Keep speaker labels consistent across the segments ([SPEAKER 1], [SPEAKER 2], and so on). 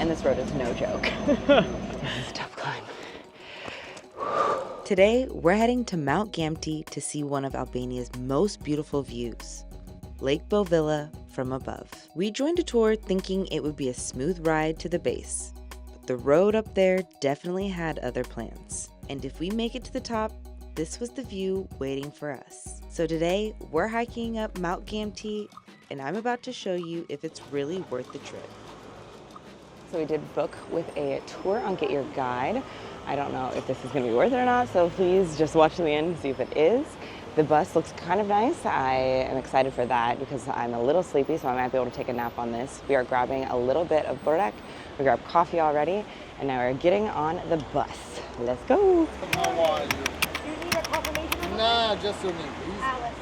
[SPEAKER 1] and this road is no joke. This is a tough climb. Today, we're heading to Mount Gamti to see one of Albania's most beautiful views, Lake Bovilla from above. We joined a tour thinking it would be a smooth ride to the base, but the road up there definitely had other plans. And if we make it to the top, this was the view waiting for us. So today, we're hiking up Mount Gamti, and I'm about to show you if it's really worth the trip. So we did book with a tour on Get Your Guide. I don't know if this is gonna be worth it or not, so please just watch to the end and see if it is. The bus looks kind of nice. I am excited for that because I'm a little sleepy, so I might be able to take a nap on this. We are grabbing a little bit of burek. We grabbed coffee already, and now we're getting on the bus. Let's go.
[SPEAKER 2] How are you?
[SPEAKER 3] Do you need a confirmation?
[SPEAKER 2] Nah, just your name, please.
[SPEAKER 3] Alice.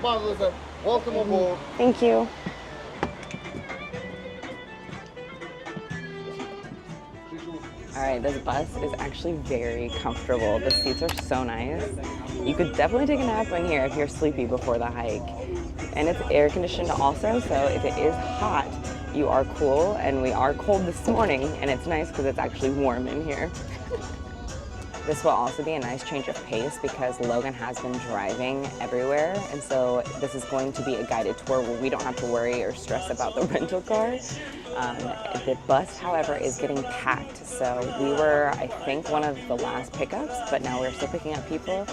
[SPEAKER 2] Marvelous. Welcome aboard.
[SPEAKER 1] Thank you. All right, this bus is actually very comfortable. The seats are so nice. You could definitely take a nap in here if you're sleepy before the hike. And it's air conditioned also, so if it is hot, you are cool. And we are cold this morning, and it's nice because it's actually warm in here. This will also be a nice change of pace because Logan has been driving everywhere, and so this is going to be a guided tour where we don't have to worry or stress about the rental car. The bus, however, is getting packed, so we were, I think, one of the last pickups, but now we're still picking up people.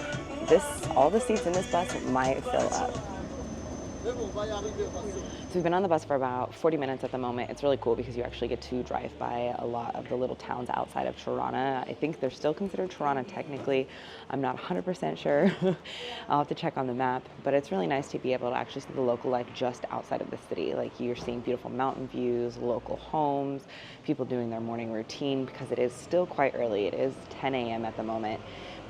[SPEAKER 1] All the seats in this bus might fill up. So we've been on the bus for about 40 minutes at the moment. It's really cool because you actually get to drive by a lot of the little towns outside of Tirana. I think they're still considered Tirana technically. I'm not 100% sure. I'll have to check on the map, but it's really nice to be able to actually see the local life just outside of the city. Like you're seeing beautiful mountain views, local homes, people doing their morning routine because it is still quite early. It is 10 a.m. at the moment.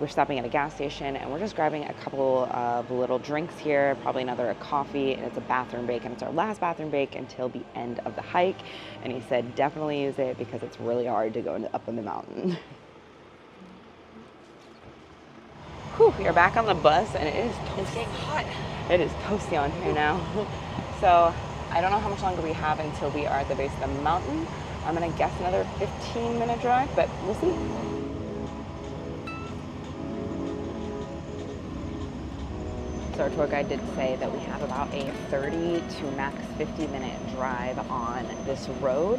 [SPEAKER 1] We're stopping at a gas station and we're just grabbing a couple of little drinks here, probably another coffee, and it's a bathroom break, and it's our last bathroom break until the end of the hike. And he said definitely use it because it's really hard to go up in the mountain. Whew, we are back on the bus and it is toasty hot. It is toasty on here now. So I don't know how much longer we have until we are at the base of the mountain. I'm gonna guess another 15-minute drive, but we'll see. So our tour guide did say that we have about a 30 to max 50-minute drive on this road,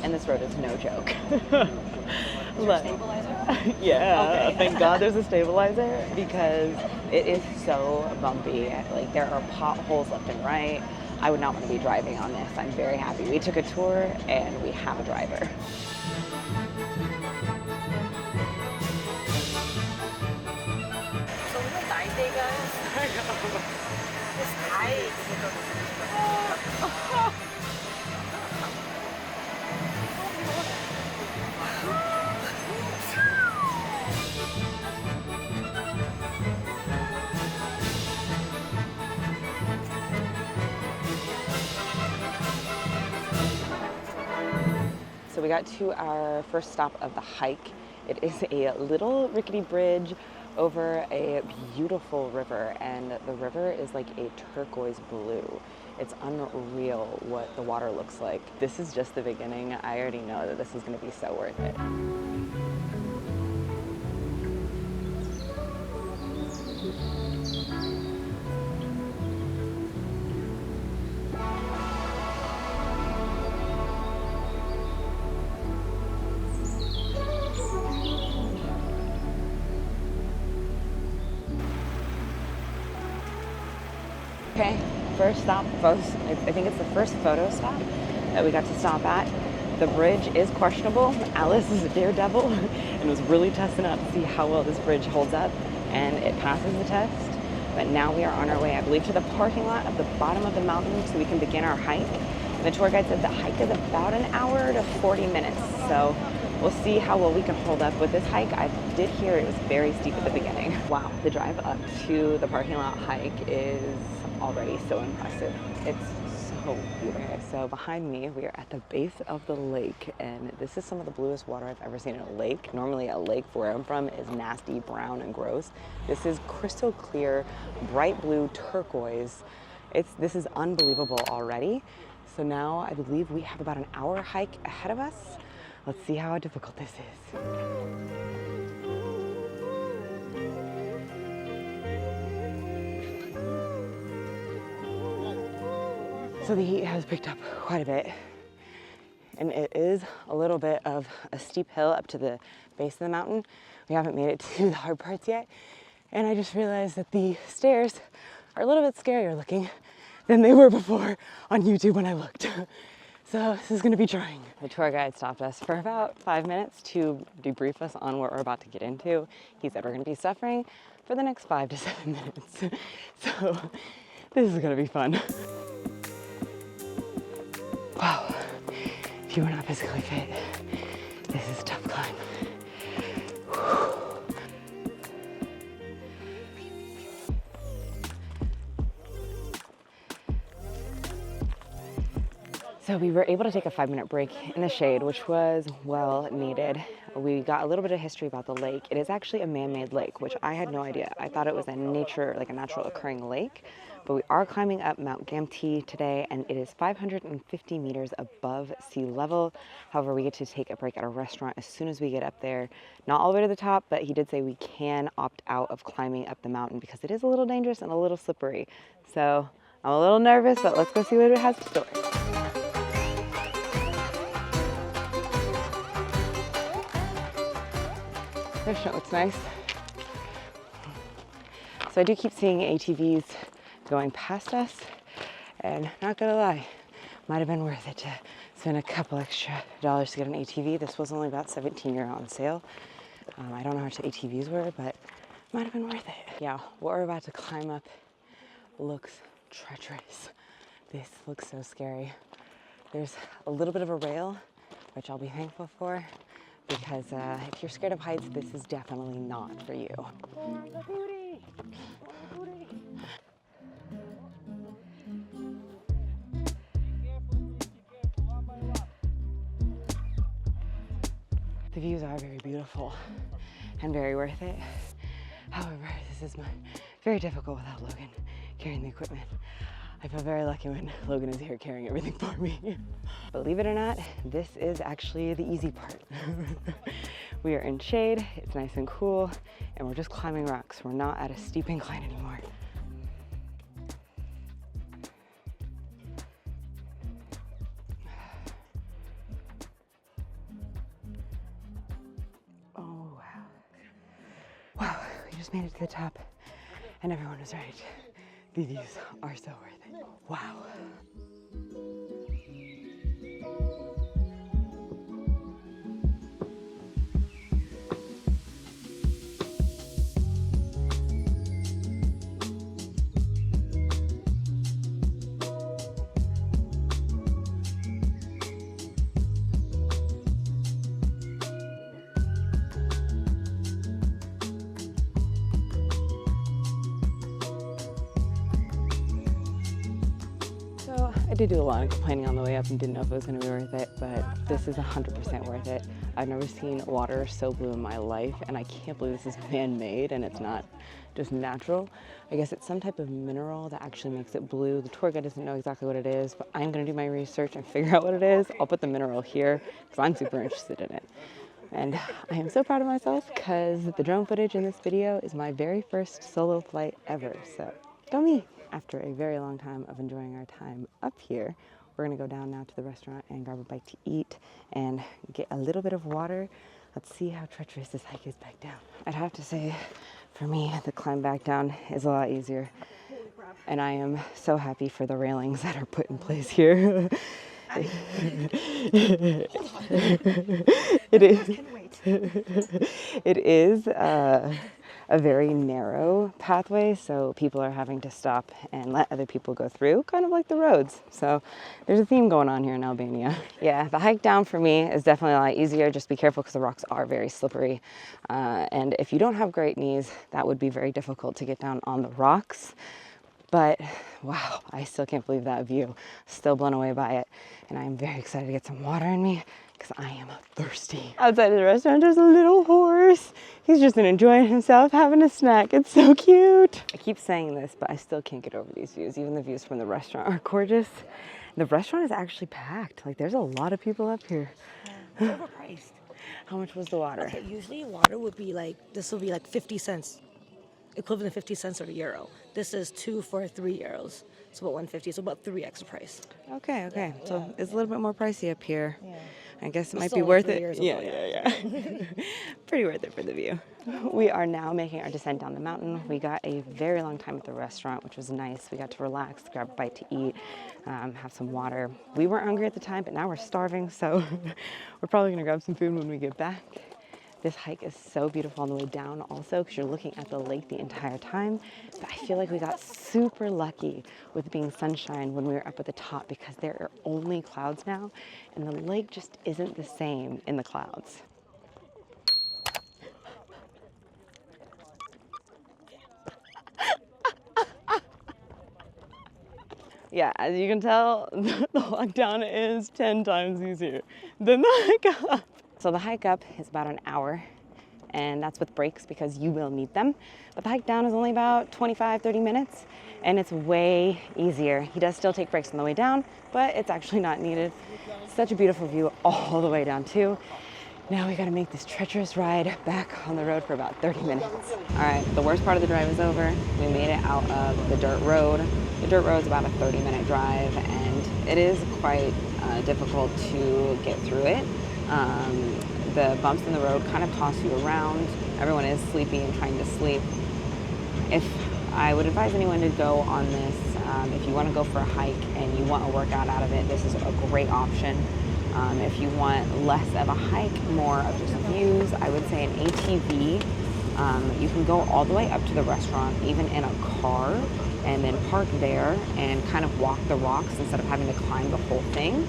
[SPEAKER 1] and this road is no joke.
[SPEAKER 3] Is there a stabilizer?
[SPEAKER 1] Yeah,
[SPEAKER 3] okay.
[SPEAKER 1] Thank God there's a stabilizer because it is so bumpy. Like there are potholes left and right. I would not want to be driving on this. I'm very happy. We took a tour and we have a driver. So we got to our first stop of the hike. It is a little rickety bridge over a beautiful river, and the river is like a turquoise blue. It's unreal what the water looks like. This is just the beginning. I already know that this is going to be so worth it. Okay, first stop, I think it's the first photo stop that we got to stop at. The bridge is questionable. Alice is a daredevil and was really testing out to see how well this bridge holds up, and it passes the test. But now we are on our way, I believe, to the parking lot at the bottom of the mountain so we can begin our hike. And the tour guide said the hike is about an hour to 40 minutes. So we'll see how well we can hold up with this hike. I did hear it was very steep at the beginning. Wow, the drive up to the parking lot hike is already so impressive. It's so beautiful. Okay, so behind me, we are at the base of the lake, and this is some of the bluest water I've ever seen in a lake. Normally a lake where I'm from is nasty, brown, and gross. This is crystal clear, bright blue turquoise. This is unbelievable already. So now I believe we have about an hour hike ahead of us. Let's see how difficult this is. So the heat has picked up quite a bit, and it is a little bit of a steep hill up to the base of the mountain. We haven't made it to the hard parts yet, and I just realized that the stairs are a little bit scarier looking than they were before on YouTube when I looked. So this is gonna be trying. The tour guide stopped us for about 5 minutes to debrief us on what we're about to get into. He said we're gonna be suffering for the next 5 to 7 minutes. So this is gonna be fun. Wow, if you were not physically fit, this is a tough climb. So we were able to take a 5-minute break in the shade, which was well needed. We got a little bit of history about the lake. It is actually a man-made lake, which I had no idea. I thought it was a natural occurring lake, but we are climbing up Mount Gamti today, and it is 550 meters above sea level. However, we get to take a break at a restaurant as soon as we get up there. Not all the way to the top, but he did say we can opt out of climbing up the mountain because it is a little dangerous and a little slippery. So I'm a little nervous, but let's go see what it has in store. The restaurant looks nice. So I do keep seeing ATVs going past us, and not gonna lie, might have been worth it to spend a couple extra dollars to get an ATV. This was only about 17€ on sale. I don't know how much the ATVs were, but might have been worth it. Yeah, what we're about to climb up looks treacherous. This looks so scary. There's a little bit of a rail, which I'll be thankful for, because if you're scared of heights, this is definitely not for you. The views are very beautiful and very worth it. However, this is very difficult without Logan carrying the equipment. I feel very lucky when Logan is here carrying everything for me. Believe it or not, this is actually the easy part. We are in shade, it's nice and cool, and we're just climbing rocks. We're not at a steep incline anymore. Oh, wow. Wow, we just made it to the top, and everyone was right. The views are so worth it. Wow. I did do a lot of complaining on the way up and didn't know if it was going to be worth it, but this is 100% worth it. I've never seen water so blue in my life, and I can't believe this is man-made and it's not just natural. I guess it's some type of mineral that actually makes it blue. The tour guide doesn't know exactly what it is, but I'm going to do my research and figure out what it is. I'll put the mineral here because I'm super interested in it. And I am so proud of myself because the drone footage in this video is my very first solo flight ever, so go me! After a very long time of enjoying our time up here, we're gonna go down now to the restaurant and grab a bite to eat and get a little bit of water. Let's see how treacherous this hike is back down. I'd have to say, for me, the climb back down is a lot easier. And I am so happy for the railings that are put in place here. It is a very narrow pathway, so people are having to stop and let other people go through, kind of like the roads. So there's a theme going on here in Albania. Yeah, the hike down for me is definitely a lot easier. Just be careful because the rocks are very slippery. And if you don't have great knees, that would be very difficult to get down on the rocks. But wow, I still can't believe that view. Still blown away by it. And I'm very excited to get some water in me because I am thirsty. Outside of the restaurant, there's a little horse. He's just enjoying himself, having a snack. It's so cute. I keep saying this, but I still can't get over these views. Even the views from the restaurant are gorgeous. The restaurant is actually packed. Like, there's a lot of people up here.
[SPEAKER 3] It's overpriced.
[SPEAKER 1] How much was the water?
[SPEAKER 3] Okay, usually water would be like, this will be like 50 cents, equivalent to 50 cents or a euro. This is 2 for 3 euros. It's about 150, so about 3 extra price.
[SPEAKER 1] Okay, okay. So it's a little bit more pricey up here.
[SPEAKER 3] Yeah.
[SPEAKER 1] I guess it might
[SPEAKER 3] still
[SPEAKER 1] be
[SPEAKER 3] only
[SPEAKER 1] worth
[SPEAKER 3] 3
[SPEAKER 1] it.
[SPEAKER 3] years
[SPEAKER 1] Yeah,
[SPEAKER 3] ago,
[SPEAKER 1] yeah. Pretty worth it for the view. We are now making our descent down the mountain. We got a very long time at the restaurant, which was nice. We got to relax, grab a bite to eat, have some water. We weren't hungry at the time, but now we're starving, so we're probably gonna grab some food when we get back. This hike is so beautiful on the way down also because you're looking at the lake the entire time. But I feel like we got super lucky with being sunshine when we were up at the top because there are only clouds now and the lake just isn't the same in the clouds. Yeah, as you can tell, the walk down is 10 times easier than the hike up. So the hike up is about an hour, and that's with breaks because you will need them. But the hike down is only about 25, 30 minutes, and it's way easier. He does still take breaks on the way down, but it's actually not needed. Such a beautiful view all the way down too. Now we gotta make this treacherous ride back on the road for about 30 minutes. All right, the worst part of the drive is over. We made it out of the dirt road. The dirt road is about a 30-minute drive, and it is quite difficult to get through it. The bumps in the road kind of toss you around. Everyone is sleepy and trying to sleep. If I would advise anyone to go on this, if you want to go for a hike and you want a workout out of it, this is a great option. If you want less of a hike, more of just views, I would say an ATV. You can go all the way up to the restaurant, even in a car, and then park there and kind of walk the rocks instead of having to climb the whole thing.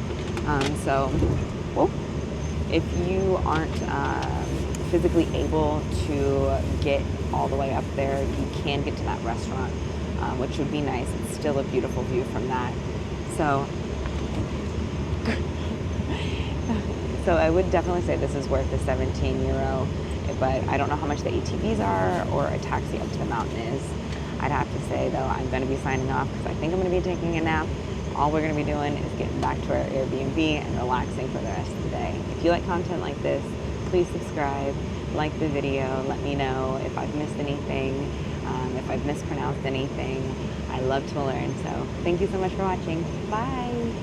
[SPEAKER 1] If you aren't physically able to get all the way up there, you can get to that restaurant, which would be nice. It's still a beautiful view from that. So I would definitely say this is worth the 17 euro, but I don't know how much the ATVs are or a taxi up to the mountain is. I'd have to say, though, I'm going to be signing off because I think I'm going to be taking a nap. All we're going to be doing is getting back to our Airbnb and relaxing for the rest of the day. If you like content like this, please subscribe, like the video, let me know if I've missed anything, if I've mispronounced anything. I love to learn, so thank you so much for watching. Bye!